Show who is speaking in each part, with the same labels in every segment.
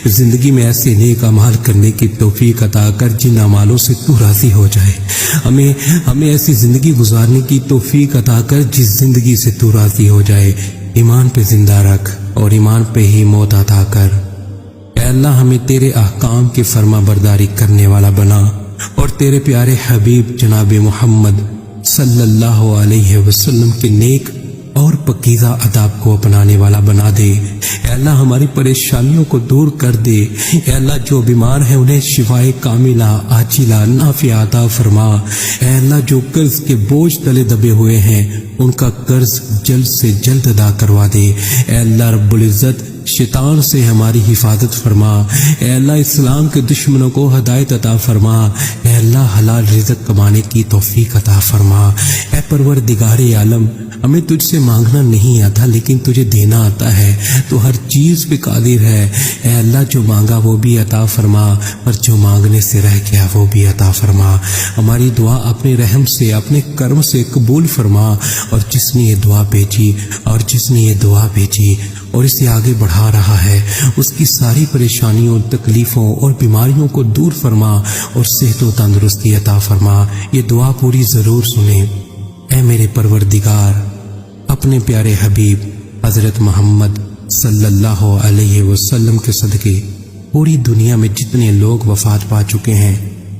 Speaker 1: زندگی میں ایسے نیک اعمال کرنے کی توفیق عطا کر جن اعمالوں سے تو راضی ہو جائے۔ ہمیں ایسی زندگی گزارنے کی توفیق عطا کر جس زندگی سے تو راضی ہو جائے۔ ایمان پہ زندہ رکھ اور ایمان پہ ہی موت عطا کر۔ اے اللہ ہمیں تیرے احکام کی فرما برداری کرنے والا بنا اور تیرے پیارے حبیب جناب محمد صلی اللہ علیہ وسلم کے نیک اور پکیزہ آداب کو اپنانے والا بنا دے۔ اے اللہ ہماری پریشانیوں کو دور کر دے۔ اے اللہ جو بیمار ہیں انہیں شفائے کاملہ عاجلہ نافعہ عطا فرما۔ اے اللہ جو قرض کے بوجھ تلے دبے ہوئے ہیں ان کا قرض جلد سے جلد ادا کروا دے۔ اے اللہ رب العزت شیطان سے ہماری حفاظت فرما۔ اے اللہ اسلام کے دشمنوں کو ہدایت عطا فرما۔ اے اللہ حلال رزق کمانے کی توفیق عطا فرما۔ اے پروردگار عالم ہمیں تجھ سے مانگنا نہیں آتا لیکن تجھے دینا آتا ہے، تو ہر چیز پہ قادر ہے۔ اے اللہ جو مانگا وہ بھی عطا فرما اور جو مانگنے سے رہ گیا وہ بھی عطا فرما۔ ہماری دعا اپنے رحم سے اپنے کرم سے قبول فرما، اور جس نے یہ دعا بھیجی اور اسے آگے بڑھا رہا ہے اس کی ساری پریشانیوں تکلیفوں اور بیماریوں کو دور فرما اور صحت و تندرستی عطا فرما۔ یہ دعا پوری ضرور سنیں۔ اے میرے پروردگار اپنے پیارے حبیب حضرت محمد صلی اللہ علیہ وسلم کے صدقے پوری دنیا میں جتنے لوگ وفات پا چکے ہیں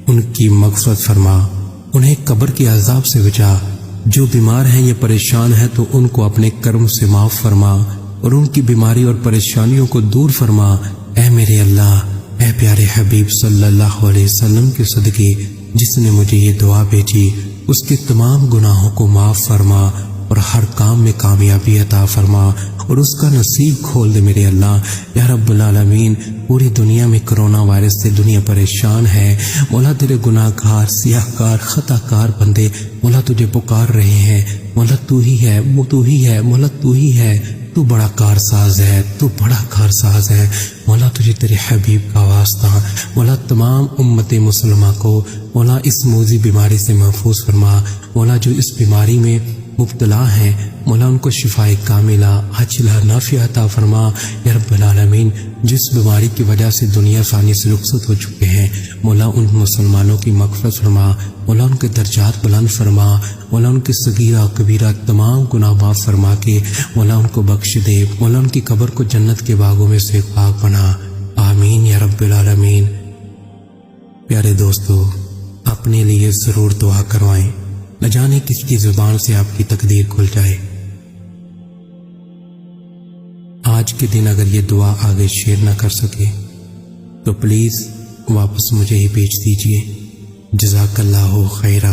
Speaker 1: ان کی مغفرت فرما، انہیں قبر کے عذاب سے بچا۔ جو بیمار ہیں یا پریشان ہیں تو ان کو اپنے کرم سے معاف فرما اور ان کی بیماری اور پریشانیوں کو دور فرما۔ اے میرے اللہ، اے پیارے حبیب صلی اللہ علیہ وسلم کے صدقے جس نے مجھے یہ دعا بھیجی اس کے تمام گناہوں کو معاف فرما اور ہر کام میں کامیابی عطا فرما اور اس کا نصیب کھول دے میرے اللہ۔ یا رب العالمین پوری دنیا میں کرونا وائرس سے دنیا پریشان ہے، مولا تیرے گناہ گار سیاہ کار خطا کار بندے مولا تجھے پکار رہے ہیں۔ مولا تو ہی ہے مولا تو ہی ہے، تو بڑا کارساز ہے، تو بڑا کارساز ہے۔ مولا تجھے تیرے حبیب کا واسطہ مولا تمام امت مسلمہ کو مولا اس موذی بیماری سے محفوظ فرما۔ مولا جو اس بیماری میں مبتلا ہیں مولا ان کو شفائے کاملہ عاجلہ نافعہ عطا فرما۔ یا رب العالمین جس بیماری کی وجہ سے دنیا فانی سے رخصت ہو چکے ہیں مولا ان مسلمانوں کی مغفرت فرما، مولا ان کے درجات بلند فرما، مولا ان کے صغیرہ کبیرہ تمام گناہ معاف فرما کے مولا ان کو بخش دے، مولا ان کی قبر کو جنت کے باغوں میں سے ایک باغ بنا۔ آمین یا رب العالمین۔ پیارے دوستو اپنے لیے ضرور دعا کروائیں، نہ جانے کس کی زبان سے آپ کی تقدیر کھل جائے۔ آج کے دن اگر یہ دعا آگے شیئر نہ کر سکے تو پلیز واپس مجھے ہی بھیج دیجیے۔ جزاک اللہ خیرہ۔